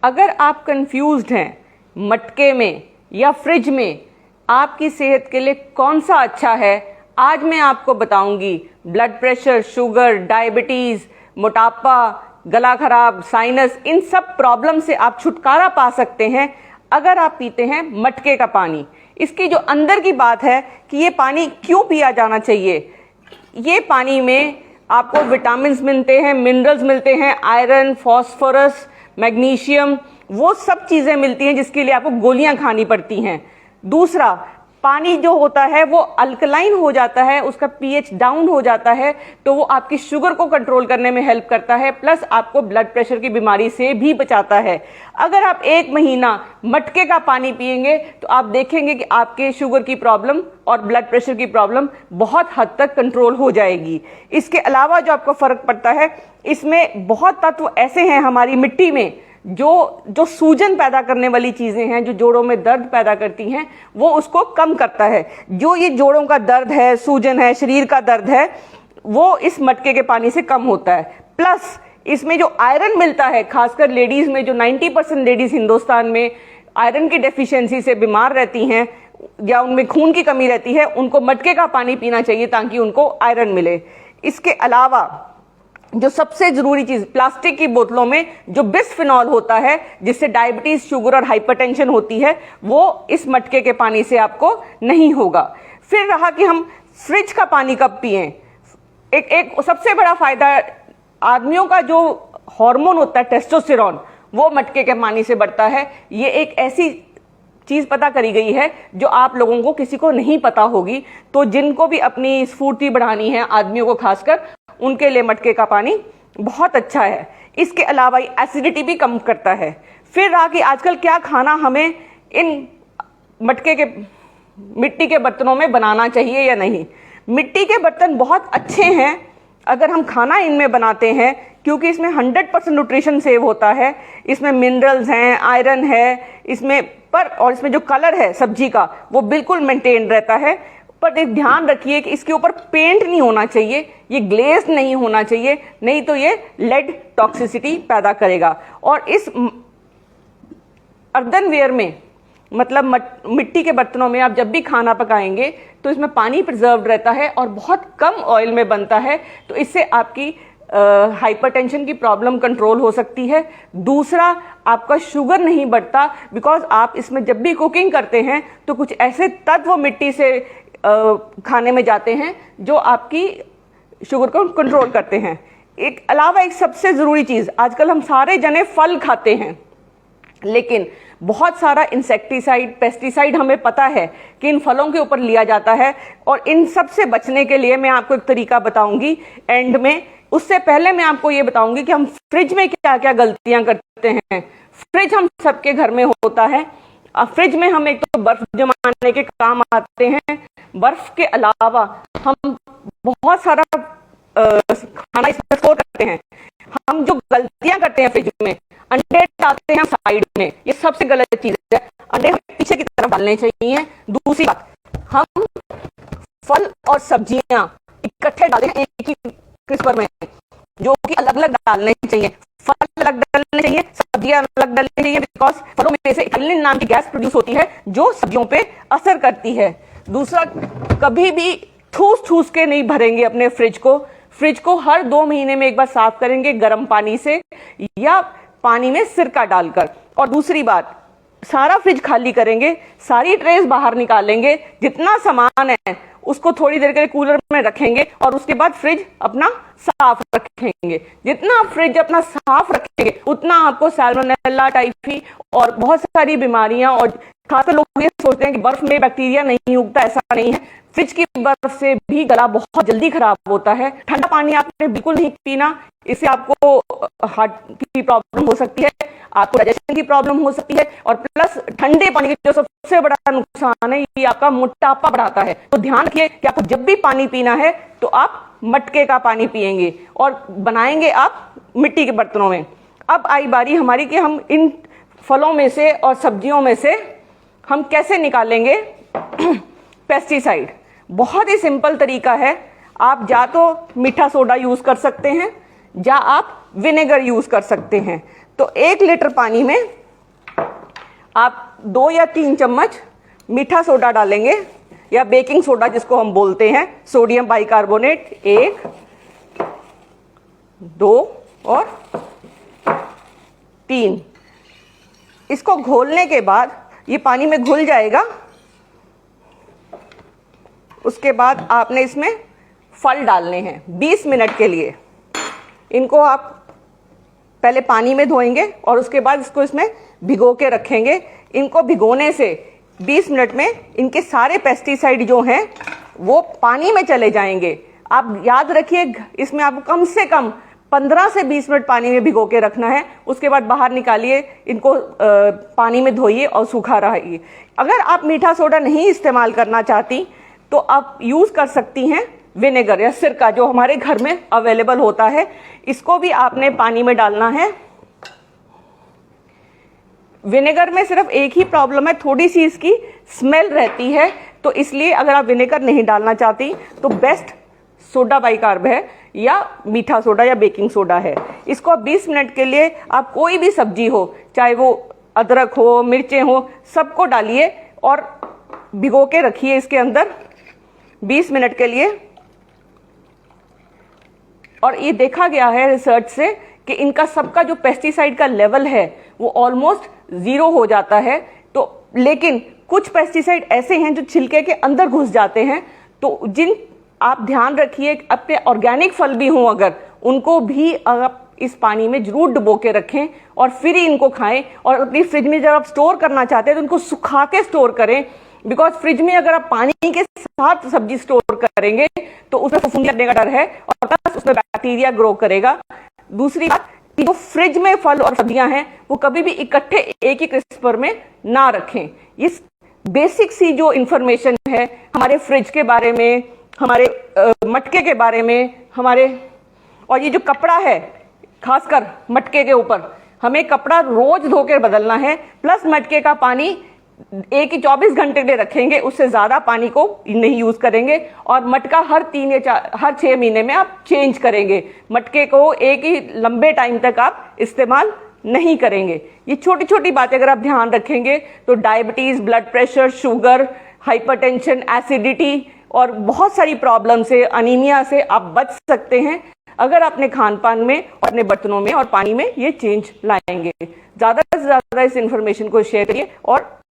अगर आप कंफ्यूज्ड हैं मटके में या फ्रिज में आपकी सेहत के लिए कौन सा अच्छा है, आज मैं आपको बताऊंगी। ब्लड प्रेशर, शुगर, डायबिटीज, मोटापा, गला खराब, साइनस, इन सब प्रॉब्लम से आप छुटकारा पा सकते हैं अगर आप पीते हैं मटके का पानी। इसकी जो अंदर की बात है कि ये पानी क्यों पिया जाना चाहिए। ये पानी में आपको विटामिन्स मिलते हैं, मिनरल्स मिलते हैं, आयरन, फास्फोरस, मैग्नीशियम, वो सब चीजें मिलती हैं जिसके लिए आपको गोलियां खानी पड़ती हैं। दूसरा, पानी जो होता है वो अल्कलाइन हो जाता है, उसका पीएच डाउन हो जाता है, तो वो आपकी शुगर को कंट्रोल करने में हेल्प करता है, प्लस आपको ब्लड प्रेशर की बीमारी से भी बचाता है। अगर आप 1 महीना मटके का पानी पिएंगे तो आप देखेंगे कि आपके शुगर की प्रॉब्लम और ब्लड प्रेशर की प्रॉब्लम बहुत हद तक कंट्रोल हो जाएगी। इसके अलावा जो आपको फर्क पड़ता है, इसमें बहुत तत्व ऐसे हैं हमारी मिट्टी में जो सूजन पैदा करने वाली चीजें हैं, जो जोड़ों में दर्द पैदा करती हैं, वो उसको कम करता है। जो ये जोड़ों का दर्द है, सूजन है, शरीर का दर्द है, वो इस मटके के पानी से कम होता है। प्लस इसमें जो आयरन मिलता है, खासकर लेडीज में, जो 90% लेडीज हिंदुस्तान में आयरन की डेफिशिएंसी से बीमार रहती हैं या उनमें खून की कमी रहती है, उनको मटके का पानी पीना चाहिए ताकि उनको आयरन मिले। इसके अलावा जो सबसे जरूरी चीज, प्लास्टिक की बोतलों में जो बिस्फिनॉल होता है जिससे डायबिटीज, शुगर और हाइपरटेंशन होती है, वो इस मटके के पानी से आपको नहीं होगा। फिर रहा कि हम फ्रिज का पानी कब पिएं। एक सबसे बड़ा फायदा, आदमियों का जो हार्मोन होता है टेस्टोस्टेरोन, वो मटके के पानी से बढ़ता है। ये एक ऐसी चीज पता करी गई है जो आप लोगों को किसी को नहीं पता होगी। तो जिनको भी अपनी स्फूर्ति बढ़ानी है, आदमियों को खासकर, उनके लिए मटके का पानी बहुत अच्छा है। इसके अलावा एसिडिटी भी कम करता है। फिर रहा कि आजकल क्या खाना हमें इन मटके के, मिट्टी के बर्तनों में बनाना चाहिए या नहीं। मिट्टी के बर्तन बहुत अच्छे हैं अगर हम खाना इनमें बनाते हैं, क्योंकि इसमें 100% न्यूट्रिशन सेव होता है। इसमें मिनरल्स हैं, आयरन है, और इसमें जो कलर है सब्जी का वो बिल्कुल मेंटेन रहता है। पर एक ध्यान रखिए कि इसके ऊपर पेंट नहीं होना चाहिए, ये ग्लेज नहीं होना चाहिए, नहीं तो ये लेड टॉक्सिसिटी पैदा करेगा। और इस अर्दनवेयर में, मतलब मिट्टी के बर्तनों में आप जब भी खाना पकाएंगे तो इसमें पानी प्रिजर्व रहता है और बहुत कम ऑयल में बनता है, तो इससे आपकी हाइपरटेंशन की प्रॉब्लम कंट्रोल हो सकती है। दूसरा, आपका शुगर नहीं बढ़ता, बिकॉज आप इसमें जब भी कुकिंग करते हैं तो कुछ ऐसे तत्व मिट्टी से खाने में जाते हैं जो आपकी शुगर को कंट्रोल करते हैं। एक सबसे जरूरी चीज, आजकल हम सारे जने फल खाते हैं, लेकिन बहुत सारा इंसेक्टिसाइड, पेस्टिसाइड हमें पता है कि इन फलों के ऊपर लिया जाता है। और इन सब से बचने के लिए मैं आपको एक तरीका बताऊंगी एंड में। उससे पहले मैं आपको ये बताऊंगी कि हम फ्रिज में क्या क्या गलतियां करते हैं। फ्रिज हम सबके घर में होता है। फ्रिज में हम एक तो बर्फ जमाने के काम आते हैं, बर्फ के अलावा हम बहुत सारा खाना इसमें स्टोर करते हैं। हम जो गलतियां करते हैं फ्रिज में, अंडे डालते हैं साइड में, ये सबसे गलत चीज है। अंडे हमें पीछे की तरफ डालने चाहिए। दूसरी बात, हम फल और सब्जियां इकट्ठे डालते हैं एक ही क्रिस्पर में, जो कि अलग अलग डालने चाहिए। फल अलग डालने चाहिए, सब्जियां अलग डालनी चाहिए, बिकॉज फलों में से इथाइलिन नाम की गैस प्रोड्यूस होती है जो सब्जियों पे असर करती है। दूसरा, कभी भी ठूस ठूस के नहीं भरेंगे अपने फ्रिज को। फ्रिज को हर 2 महीने में एक बार साफ करेंगे गर्म पानी से या पानी में सिरका डालकर। और दूसरी बात, सारा फ्रिज खाली करेंगे, सारी ट्रेस बाहर निकालेंगे, जितना सामान है उसको थोड़ी देर के लिए कूलर में रखेंगे और उसके बाद फ्रिज अपना साफ रखेंगे। जितना आप फ्रिज अपना साफ रखेंगे उतना आपको सैल्मोनेला, टाइफी और बहुत सारी बीमारियां, और खासकर लोग ये सोचते हैं कि बर्फ में बैक्टीरिया नहीं उगता, ऐसा नहीं है। फ्रिज की बर्फ से भी गला बहुत जल्दी खराब होता है। ठंडा पानी आपने बिल्कुल नहीं पीना, इससे आपको हार्ट की प्रॉब्लम हो सकती है, आपको डाइजेशन की प्रॉब्लम हो सकती है, और प्लस ठंडे पानी का जो सबसे बड़ा नुकसान है, ये आपका मोटापा बढ़ाता है। तो ध्यान रखिए कि आपको जब भी पानी पीना है तो आप मटके का पानी पिएंगे और बनाएंगे आप मिट्टी के बर्तनों में। अब आई बारी हमारी कि हम इन फलों में से और सब्जियों में से हम कैसे निकालेंगे पेस्टिसाइड। बहुत ही सिंपल तरीका है। आप या तो मीठा सोडा यूज कर सकते हैं या आप विनेगर यूज कर सकते हैं। तो 1 लीटर पानी में आप 2 या 3 चम्मच मीठा सोडा डालेंगे या बेकिंग सोडा जिसको हम बोलते हैं, सोडियम बाइकार्बोनेट, 1, 2 और 3। इसको घोलने के बाद ये पानी में घुल जाएगा। उसके बाद आपने इसमें फल डालने हैं 20 मिनट के लिए। इनको आप पहले पानी में धोएंगे और उसके बाद इसको इसमें भिगो के रखेंगे। इनको भिगोने से 20 मिनट में इनके सारे पेस्टिसाइड जो हैं वो पानी में चले जाएंगे। आप याद रखिए, इसमें आपको कम से कम 15 से 20 मिनट पानी में भिगो के रखना है। उसके बाद बाहर निकालिए, इनको पानी में धोइए और सूखा रहिए। अगर आप मीठा सोडा नहीं इस्तेमाल करना चाहती तो आप यूज़ कर सकती हैं विनेगर या सिरका, जो हमारे घर में अवेलेबल होता है। इसको भी आपने पानी में डालना है। विनेगर में सिर्फ एक ही प्रॉब्लम है, थोड़ी सी इसकी स्मेल रहती है, तो इसलिए अगर आप विनेगर नहीं डालना चाहती तो बेस्ट सोडा बाइकार्ब है या मीठा सोडा या बेकिंग सोडा है। इसको आप 20 मिनट के लिए, आप कोई भी सब्जी हो, चाहे वो अदरक हो, मिर्चें हो, सबको डालिए और भिगो के रखिए इसके अंदर 20 मिनट के लिए। और ये देखा गया है रिसर्च से कि इनका सबका जो पेस्टिसाइड का लेवल है वो ऑलमोस्ट 0 हो जाता है। तो लेकिन कुछ पेस्टिसाइड ऐसे हैं जो छिलके के अंदर घुस जाते हैं, तो जिन आप ध्यान रखिए, अपने ऑर्गेनिक फल भी हों अगर, उनको भी आप इस पानी में जरूर डुबो के रखें और फिर ही इनको खाएं। और अपनी फ्रिज में जब आप स्टोर करना चाहते हैं तो उनको सुखा के स्टोर करें, बिकॉज फ्रिज में अगर आप पानी के साथ सब्जी स्टोर करेंगे तो उसमें फफूंदी लगने का डर है और प्लस उसमें बैक्टीरिया ग्रो करेगा। दूसरी बात, जो फ्रिज में फल और सब्जियां हैं वो कभी भी इकट्ठे एक ही क्रिस्पर में ना रखें। ये बेसिक सी जो इंफॉर्मेशन है हमारे फ्रिज के बारे में, हमारे मटके के बारे में, और ये जो कपड़ा है खासकर मटके के ऊपर, हमें कपड़ा रोज धो के बदलना है। प्लस मटके का पानी 24 घंटे के लिए रखेंगे, उससे ज्यादा पानी को नहीं यूज करेंगे। और मटका हर 6 महीने में आप चेंज करेंगे। मटके को एक ही लंबे टाइम तक आप इस्तेमाल नहीं करेंगे। ये छोटी छोटी बातें अगर आप ध्यान रखेंगे तो diabetes, blood pressure, sugar, hypertension, acidity और बहुत सारी प्रॉब्लम से, अनीमिया से आप बच सकते हैं अगर अपने खान पान में और अपने बर्तनों में और पानी में ये चेंज लाएंगे। ज्यादा से ज्यादा इस इंफॉर्मेशन को शेयर करिए और